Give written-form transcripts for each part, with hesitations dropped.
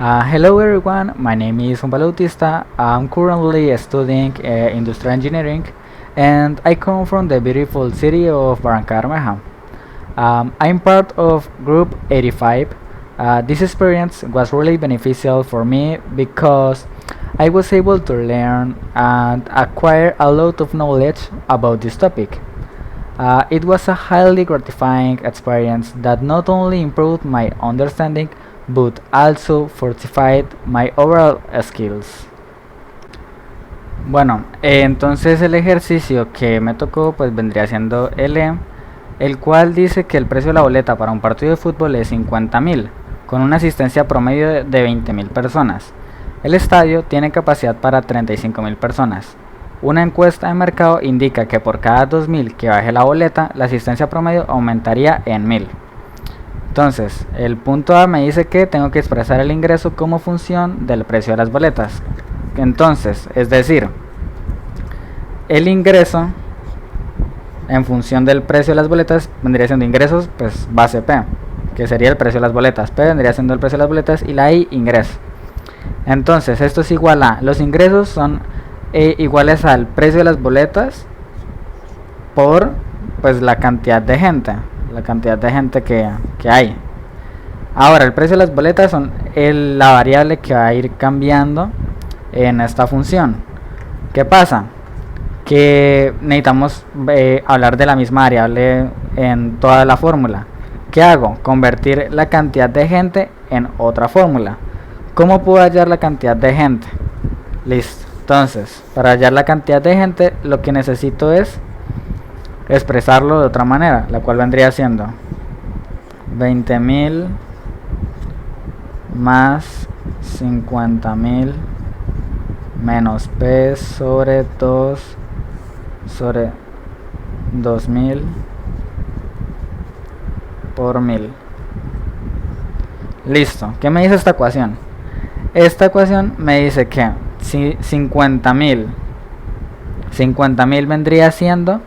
Hello everyone, my name is Juan Bautista. I'm currently studying industrial engineering and I come from the beautiful city of Barranca Bermeja. I'm part of Group 85. This experience was really beneficial for me because I was able to learn and acquire a lot of knowledge about this topic. It was a highly gratifying experience that not only improved my understanding but also fortified my overall skills. Bueno, entonces el ejercicio que me tocó pues vendría siendo el cual dice que el precio de la boleta para un partido de fútbol es 50.000, con una asistencia promedio de 20.000 personas. El estadio tiene capacidad para 35.000 personas. Una encuesta de mercado indica que por cada 2.000 que baje la boleta, la asistencia promedio aumentaría en 1.000. Entonces, el punto A me dice que tengo que expresar el ingreso como función del precio de las boletas. Entonces, es decir, el ingreso en función del precio de las boletas vendría siendo ingresos, pues base P, que sería el precio de las boletas. P vendría siendo el precio de las boletas y la I, ingreso. Entonces, esto es igual a, los ingresos son iguales al precio de las boletas por pues la cantidad de gente. Que hay. Ahora, el precio de las boletas son la variable que va a ir cambiando en esta función. ¿Qué pasa? Que necesitamos hablar de la misma variable en toda la fórmula. ¿Qué hago? Convertir la cantidad de gente en otra fórmula. ¿Cómo puedo hallar la cantidad de gente? Listo. Entonces, para hallar la cantidad de gente, lo que necesito es expresarlo de otra manera, la cual vendría siendo 20.000 más 50.000 menos P sobre 2 sobre 2.000 por 1.000. Listo. ¿Qué me dice esta ecuación? Esta ecuación me dice que si 50.000 vendría siendo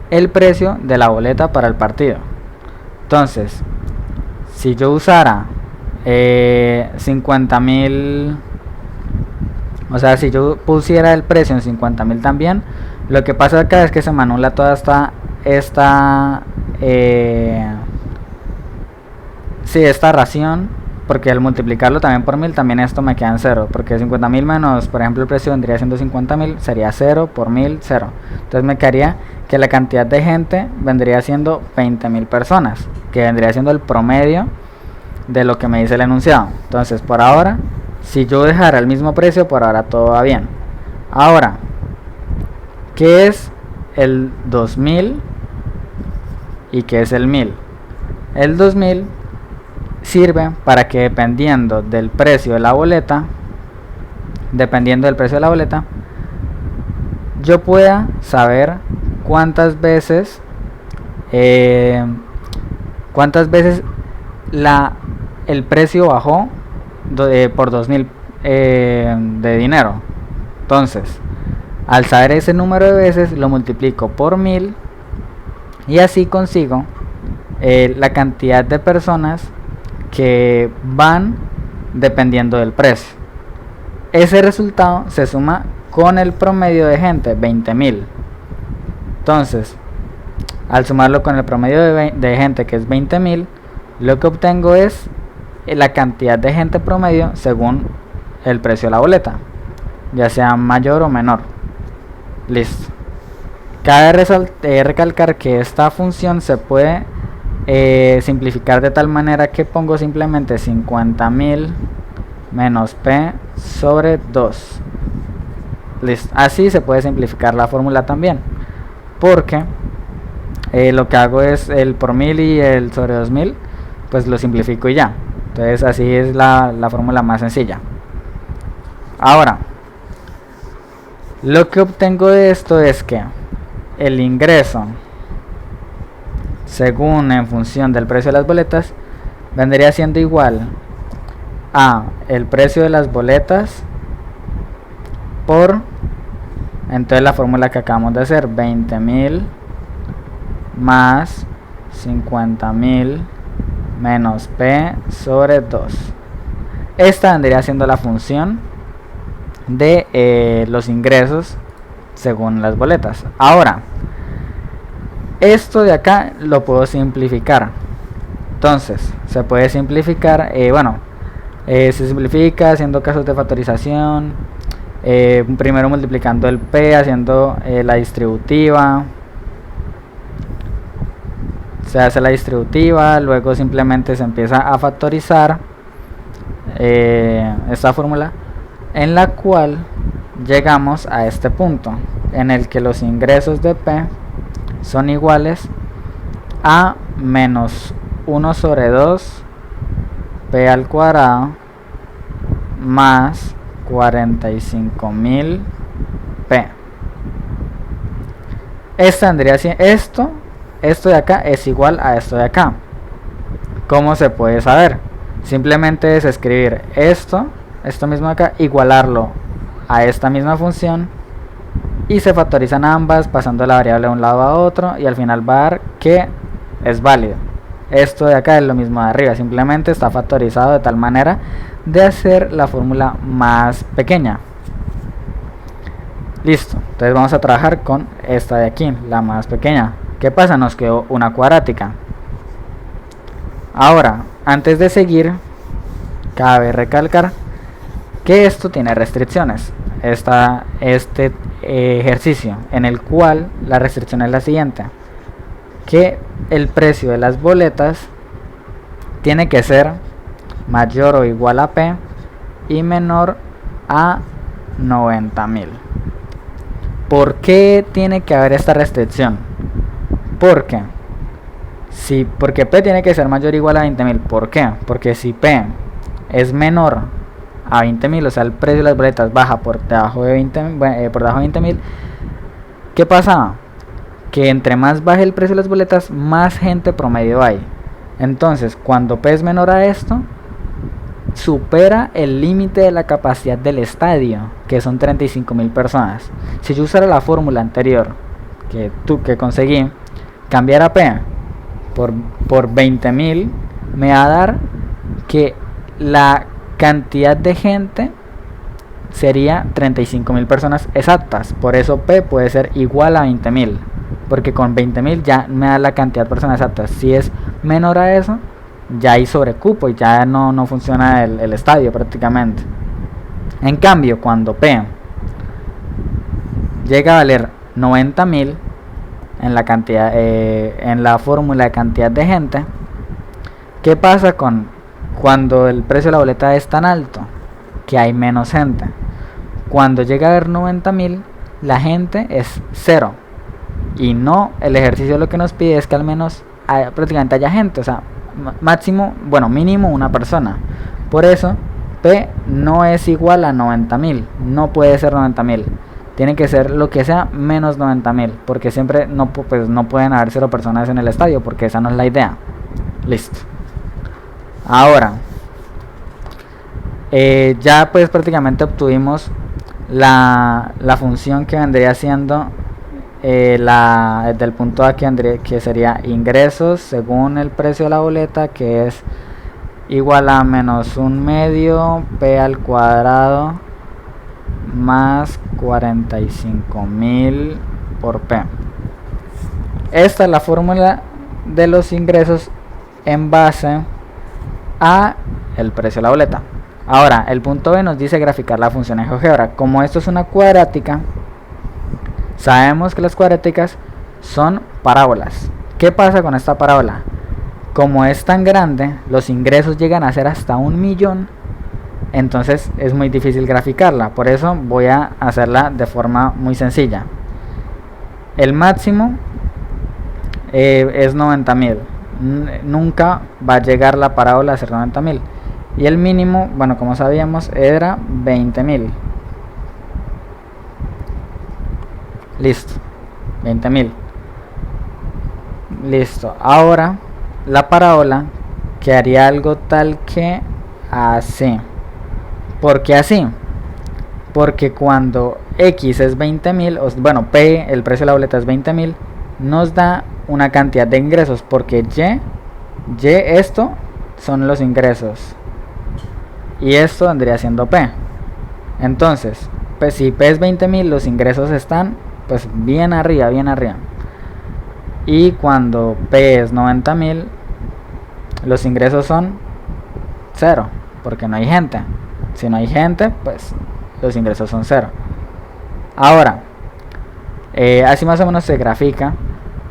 el precio de la boleta para el partido. Entonces, si yo usara 50.000, o sea, si yo pusiera el precio en 50.000 también, lo que pasa acá es que se me anula toda esta ración, porque al multiplicarlo también por 1.000, también esto me queda en 0, porque 50.000 menos, por ejemplo, el precio vendría siendo 50.000, sería 0 por 1.000, 0. Entonces me quedaría que la cantidad de gente vendría siendo 20.000 personas, que vendría siendo el promedio de lo que me dice el enunciado. Entonces, por ahora, si yo dejara el mismo precio, por ahora todo va bien. Ahora, ¿qué es el 2.000 y qué es el 1.000? El 2.000 sirve para que dependiendo del precio de la boleta, yo pueda saber cuántas veces el precio bajó por 2.000 de dinero. Entonces, al saber ese número de veces, lo multiplico por 1.000 y así consigo la cantidad de personas que van dependiendo del precio. Ese resultado se suma con el promedio de gente, 20.000. Entonces, al sumarlo con el promedio de gente, que es 20.000, lo que obtengo es la cantidad de gente promedio según el precio de la boleta, ya sea mayor o menor. Listo. Cabe recalcar que esta función se puede simplificar de tal manera que pongo simplemente 50.000 menos P sobre 2. Listo. Así se puede simplificar la fórmula también, porque lo que hago es el por 1.000 y el sobre 2.000, pues lo simplifico y ya. Entonces así es la fórmula más sencilla. Ahora, lo que obtengo de esto es que el ingreso, según en función del precio de las boletas, vendría siendo igual a el precio de las boletas por, entonces la fórmula que acabamos de hacer, 20.000 más 50.000 menos P sobre 2. Esta vendría siendo la función de los ingresos según las boletas. Ahora, esto de acá lo puedo simplificar. Entonces, se puede simplificar, se simplifica haciendo casos de factorización. Primero multiplicando el P, haciendo la distributiva. Se hace la distributiva, luego simplemente se empieza a factorizar esta fórmula, en la cual llegamos a este punto en el que los ingresos de P son iguales a menos 1 sobre 2 P al cuadrado más 45.000 P. Esto de acá es igual a esto de acá. ¿Cómo se puede saber? Simplemente es escribir esto mismo de acá, igualarlo a esta misma función, y se factorizan ambas pasando la variable de un lado a otro, y al final va a dar que es válido. Esto de acá es lo mismo de arriba, simplemente está factorizado de tal manera de hacer la fórmula más pequeña. Listo, entonces vamos a trabajar con esta de aquí, la más pequeña. ¿Qué pasa? Nos quedó una cuadrática. Ahora, antes de seguir, cabe recalcar que esto tiene restricciones. Este ejercicio, en el cual la restricción es la siguiente: que el precio de las boletas tiene que ser mayor o igual a P y menor a 90.000. ¿Por qué tiene que haber esta restricción? Porque P tiene que ser mayor o igual a 20.000. ¿Por qué? Porque si P es menor a 20.000, o sea, el precio de las boletas baja por debajo de 20.000, ¿qué pasa? Que entre más baje el precio de las boletas, más gente promedio hay. Entonces, cuando P es menor a esto, supera el límite de la capacidad del estadio, que son 35.000 personas. Si yo usara la fórmula anterior que conseguí, cambiar a P por 20.000, me va a dar que la cantidad de gente sería 35.000 personas exactas. Por eso P puede ser igual a 20.000, porque con 20.000 ya me da la cantidad de personas exactas. Si es menor a eso, ya hay sobrecupo y ya no funciona el estadio prácticamente. En cambio, cuando P llega a valer 90.000 en la cantidad, en la fórmula de cantidad de gente, ¿qué pasa cuando el precio de la boleta es tan alto? Que hay menos gente. Cuando llega a ver 90.000, la gente es 0. Y no, el ejercicio lo que nos pide es que al menos prácticamente haya gente, o sea, mínimo una persona. Por eso P no es igual a 90.000, no puede ser 90.000. Tiene que ser lo que sea menos 90.000, porque siempre no pueden haber 0 personas en el estadio, porque esa no es la idea. Listo. Ahora, ya pues prácticamente obtuvimos la función que vendría siendo del punto A que sería ingresos según el precio de la boleta, que es igual a menos 1/2 P al cuadrado más 45.000 por P. Esta es la fórmula de los ingresos en base a el precio de la boleta. Ahora, el punto B nos dice graficar la función en GeoGebra. Como esto es una cuadrática, sabemos que las cuadráticas son parábolas. ¿Qué pasa con esta parábola? Como es tan grande, los ingresos llegan a ser hasta 1.000.000, entonces es muy difícil graficarla. Por eso voy a hacerla de forma muy sencilla. El máximo es 90.000. Nunca va a llegar la parábola a ser 90.000. Y el mínimo, como sabíamos, era 20.000. Listo, 20.000. Listo. Ahora la parábola quedaría algo tal que así. ¿Por qué así? Porque cuando X es 20.000, P, el precio de la boleta es 20.000, nos da una cantidad de ingresos, porque Y esto son los ingresos. y esto vendría siendo P. Entonces, pues si P es 20.000, los ingresos están pues bien arriba, y cuando P es 90.000, los ingresos son 0, porque no hay gente. Si no hay gente, pues los ingresos son 0. Ahora, así más o menos se grafica.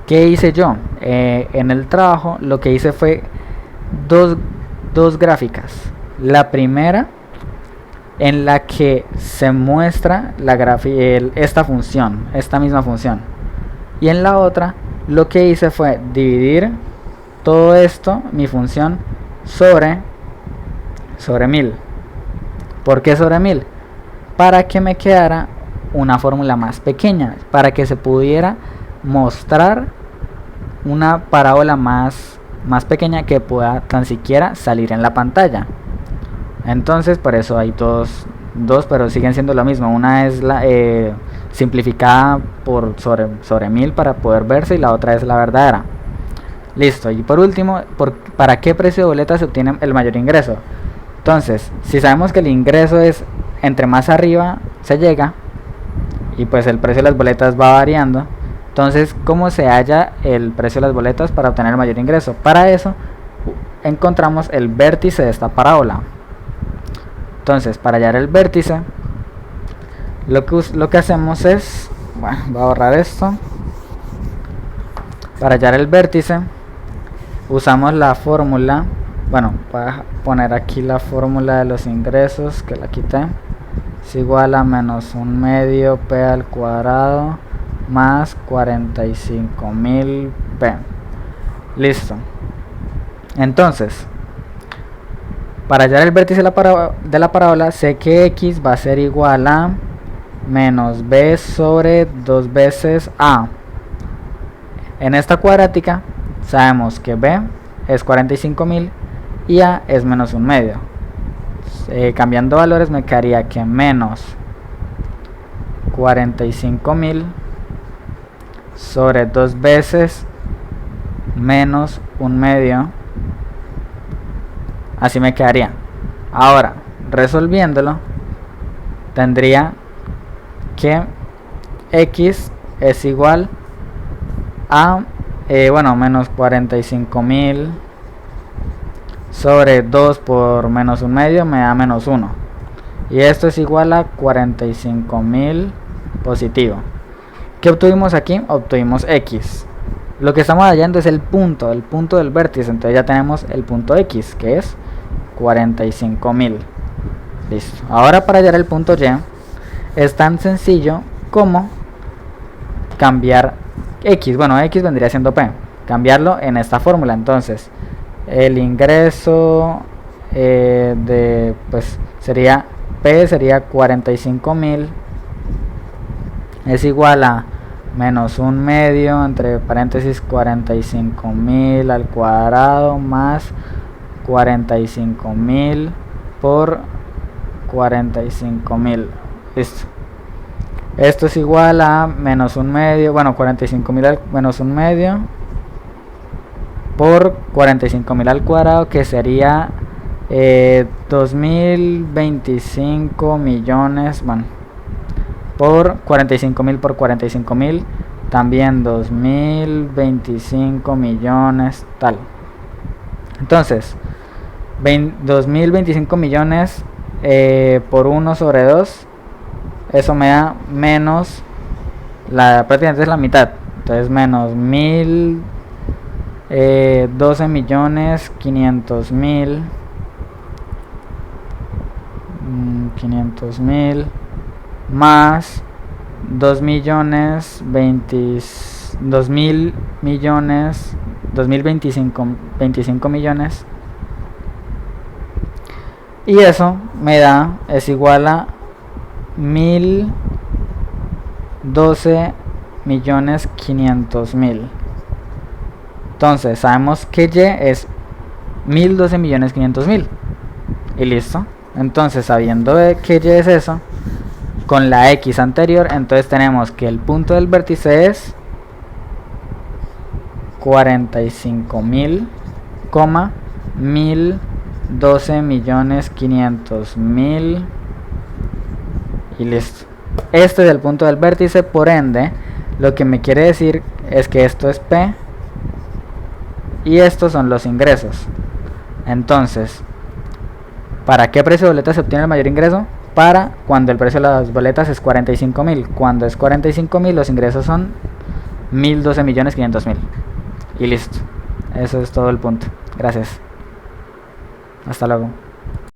¿Qué hice yo? En el trabajo lo que hice fue dos gráficas. La primera en la que se muestra esta misma función, y en la otra lo que hice fue dividir todo esto, mi función, sobre 1000. ¿Por qué sobre 1000? Para que me quedara una fórmula más pequeña, para que se pudiera mostrar una parábola más pequeña que pueda tan siquiera salir en la pantalla. Entonces por eso hay dos, pero siguen siendo lo mismo. Una es la simplificada sobre 1000 para poder verse, y la otra es la verdadera. Listo. Y por último, ¿para qué precio de boleta se obtiene el mayor ingreso? Entonces, si sabemos que el ingreso es entre más arriba se llega, y pues el precio de las boletas va variando, entonces ¿cómo se halla el precio de las boletas para obtener el mayor ingreso? Para eso encontramos el vértice de esta parábola. Entonces, para hallar el vértice, lo que hacemos es, bueno, voy a borrar esto. Para hallar el vértice usamos la fórmula, bueno, voy a poner aquí la fórmula de los ingresos, que la quité. Es igual a menos 1/2 P al cuadrado más 45.000 P. Listo. Entonces, para hallar el vértice de la parábola, sé que X va a ser igual a menos B sobre 2 veces A. En esta cuadrática sabemos que B es 45.000 y A es menos 1/2. Cambiando valores me quedaría que menos 45.000 sobre 2 veces menos 1/2. Así me quedaría. Ahora, resolviéndolo, tendría que X es igual a menos 45.000 sobre 2 por menos 1/2 me da menos 1, y esto es igual a 45.000 positivo. ¿Qué obtuvimos aquí? Obtuvimos X. Lo que estamos hallando es el punto del vértice, entonces ya tenemos el punto X, que es 45.000. Listo. Ahora, para hallar el punto Y es tan sencillo como cambiar X. Bueno, X vendría siendo P. Cambiarlo en esta fórmula. Entonces, el ingreso pues sería P, sería 45.000, es igual a menos 1/2 entre paréntesis 45.000 al cuadrado más 45.000 por 45.000. Listo. Esto es igual a menos 1/2, bueno, 45.000 al menos 1/2 por 45.000 al cuadrado, que sería 2025 millones, bueno, por 45.000 por 45.000, también 2025 millones, tal. Entonces, 2025 millones por 1 sobre 2, eso me da menos, prácticamente es la mitad, entonces menos 12.500.000 más 25 millones, y eso me da, es igual a 1.012.500.000. Entonces sabemos que Y es 1.012.500.000 y listo. Entonces, sabiendo que Y es eso, con la X anterior, entonces tenemos que el punto del vértice es 45.000, 1.012.500.000. 12.500.000 y listo. Este es el punto del vértice, por ende, lo que me quiere decir es que esto es P y estos son los ingresos. Entonces, ¿para qué precio de boleta se obtiene el mayor ingreso? Para cuando el precio de las boletas es 45.000. Cuando es 45.000, los ingresos son 1.012.500.000. Y listo. Eso es todo el punto. Gracias. Hasta luego.